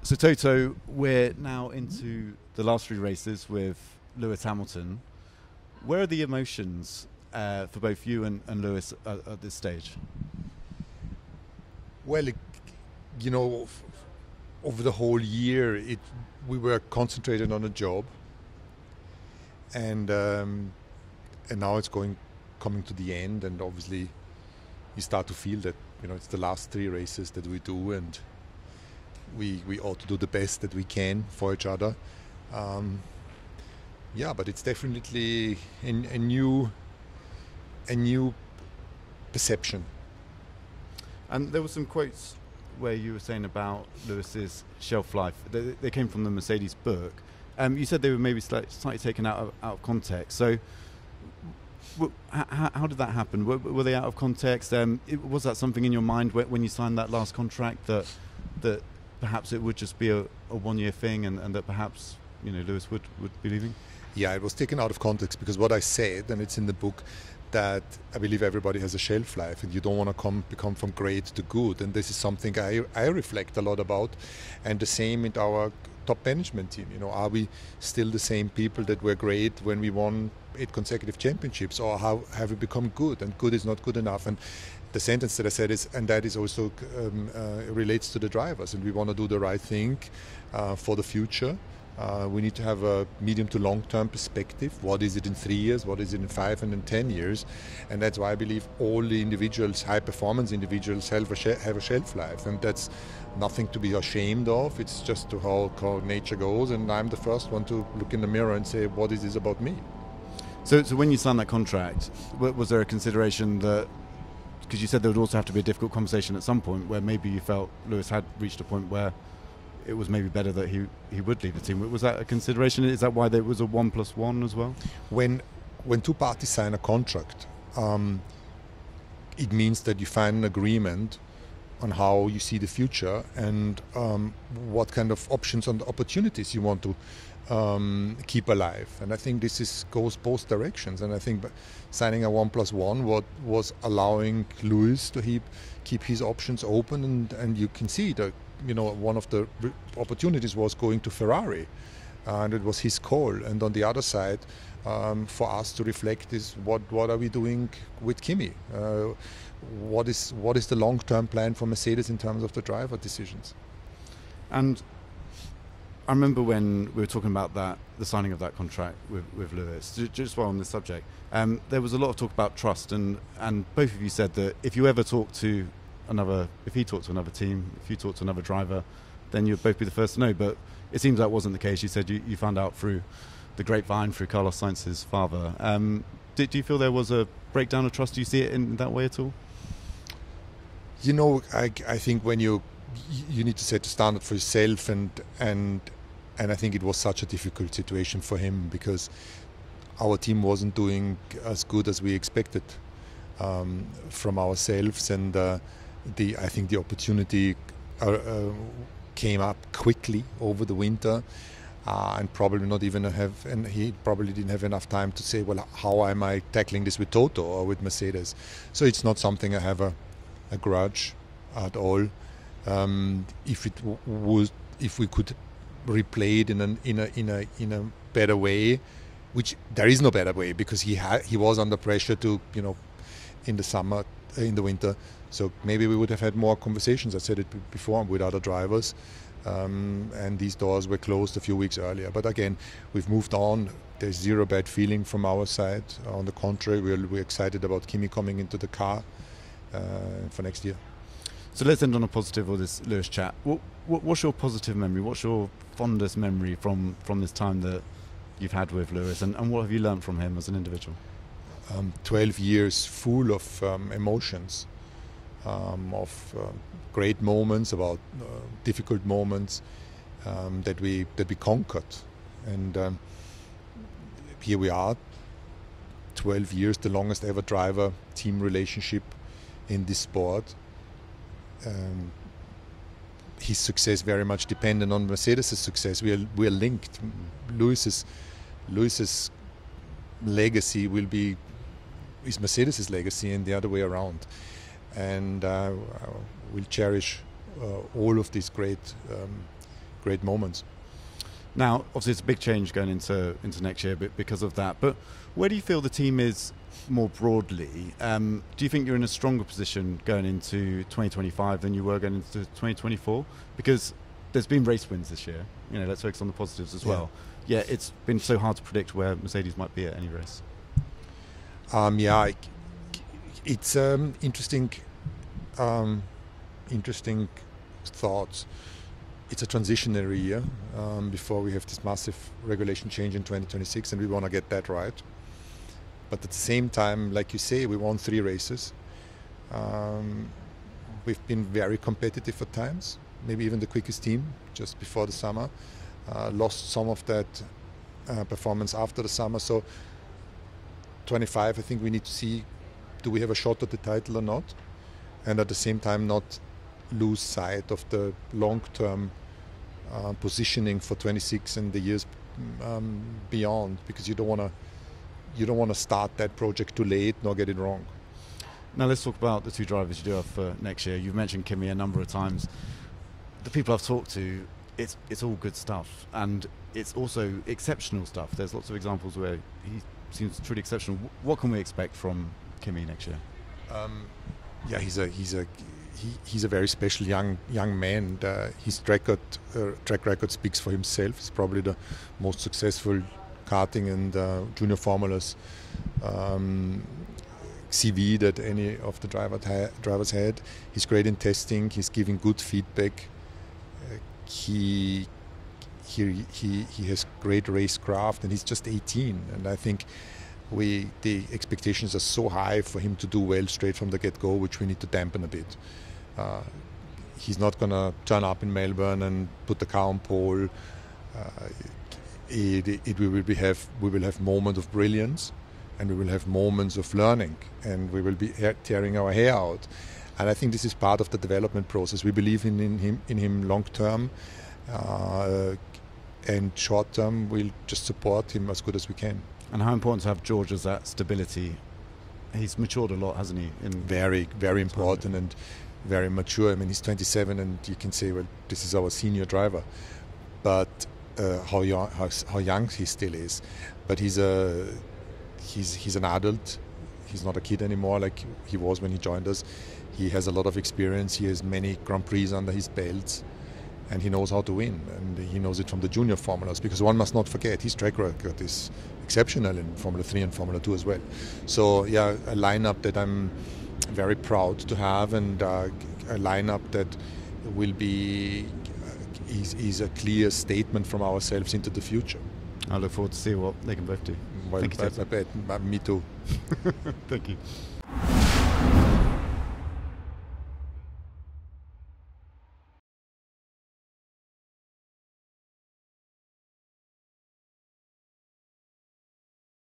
So Toto, we're now into the last three races with Lewis Hamilton. Where are the emotions for both you and Lewis at this stage? Well, over the whole year, we were concentrated on a job, and now it's coming to the end, and obviously you start to feel that it's the last three races that we do, and we ought to do the best that we can for each other. But it's definitely a new perception. And there were some quotes where you were saying about Lewis's shelf life. They came from the Mercedes book. You said they were maybe slightly taken out of context. So how did that happen? Were they out of context? Was that something in your mind when you signed that last contract that perhaps it would just be a one-year thing and that perhaps Lewis would be leaving? Yeah, it was taken out of context because what I said, and it's in the book, that I believe everybody has a shelf life and you don't want to become from great to good. And this is something I reflect a lot about. And the same in our top management team. Are we still the same people that were great when we won 8 consecutive championships, or how have we become good? And good is not good enough. And the sentence that I said is, and that is also relates to the drivers, and we want to do the right thing for the future. We need to have a medium to long-term perspective. What is it in 3 years? What is it in 5 and in 10 years? And that's why I believe all the individuals, high-performance individuals, have a shelf life. And that's nothing to be ashamed of. It's just how nature goes. And I'm the first one to look in the mirror and say, what is this about me? So when you signed that contract, was there a consideration that, because you said there would also have to be a difficult conversation at some point where maybe you felt Lewis had reached a point where it was maybe better that he would leave the team? Was that a consideration? Is that why there was a 1+1 as well? When two parties sign a contract, it means that you find an agreement on how you see the future and what kind of options and opportunities you want to keep alive. And I think this goes both directions. And I think signing a 1+1 was allowing Lewis to keep his options open, and you can see that one of the opportunities was going to Ferrari, and it was his call. And on the other side, for us to reflect is what are we doing with Kimi? What is the long-term plan for Mercedes in terms of the driver decisions? And I remember when we were talking about the signing of that contract with Lewis, just while on this subject, there was a lot of talk about trust, and both of you said that if he talked to another team, if you talked to another driver, then you'd both be the first to know. But it seems that wasn't the case. You said you found out through the grapevine, through Carlos Sainz's father. Do you feel there was a breakdown of trust? Do you see it in that way at all? I think when you need to set the standard for yourself, and I think it was such a difficult situation for him because our team wasn't doing as good as we expected from ourselves, and I think the opportunity came up quickly over the winter, and probably not even and he probably didn't have enough time to say, well, how am I tackling this with Toto or with Mercedes? So it's not something I have a grudge at all. If we could replay it in a better way, which there is no better way because he was under pressure to in the winter. So maybe we would have had more conversations. I said it before with other drivers, and these doors were closed a few weeks earlier. But again, we've moved on. There's zero bad feeling from our side. On the contrary, we're excited about Kimi coming into the car for next year. So let's end on a positive with this Lewis chat. What's your positive memory? What's your fondest memory from this time that you've had with Lewis, and what have you learned from him as an individual? 12 years full of emotions, of great moments, about difficult moments that we conquered, and here we are, 12 years, the longest ever driver-team relationship in this sport. His success very much dependent on Mercedes' success. We are linked. Lewis's legacy is Mercedes' legacy, and the other way around. And we'll cherish all of these great great moments. Now, obviously, it's a big change going into next year because of that. But where do you feel the team is more broadly? Do you think you're in a stronger position going into 2025 than you were going into 2024? Because there's been race wins this year. Let's focus on the positives as well. Yeah, it's been so hard to predict where Mercedes might be at any race. It's interesting thoughts. It's a transitionary year before we have this massive regulation change in 2026, and we want to get that right. But at the same time, like you say, we won 3 races. We've been very competitive at times, maybe even the quickest team just before the summer. Lost some of that performance after the summer. So 25, I think we need to see, do we have a shot at the title or not? And at the same time not lose sight of the long-term positioning for 26 and the years beyond, because you don't want to start that project too late nor get it wrong. Now let's talk about the 2 drivers you do have for next year. You've mentioned Kimi a number of times. The people I've talked to, it's all good stuff, and it's also exceptional stuff. There's lots of examples where he seems truly exceptional. What can we expect from Kimi next year? He's a very special young man. His track record speaks for himself. He's probably the most successful karting and junior formulas CV that any of the drivers had. He's great in testing. He's giving good feedback. He has great racecraft, and he's just 18. And I think the expectations are so high for him to do well straight from the get-go, which we need to dampen a bit. He's not going to turn up in Melbourne and put the car on pole. We will have moments of brilliance, and we will have moments of learning, and we will be tearing our hair out. And I think this is part of the development process. We believe in him long term, and short term we'll just support him as good as we can. And how important to have George as that stability? He's matured a lot, hasn't he? Very, very important and very mature. I mean, he's 27, and you can say, well, this is our senior driver. But how young he still is. But he's an adult. He's not a kid anymore like he was when he joined us. He has a lot of experience. He has many Grand Prix under his belt, and he knows how to win. And he knows it from the junior formulas, because one must not forget his track record is exceptional in Formula 3 and Formula 2 as well. So yeah, a lineup that I'm very proud to have, and a lineup that will be is a clear statement from ourselves into the future. I look forward to see what they can both do. Well, I bet. Me too. Thank you.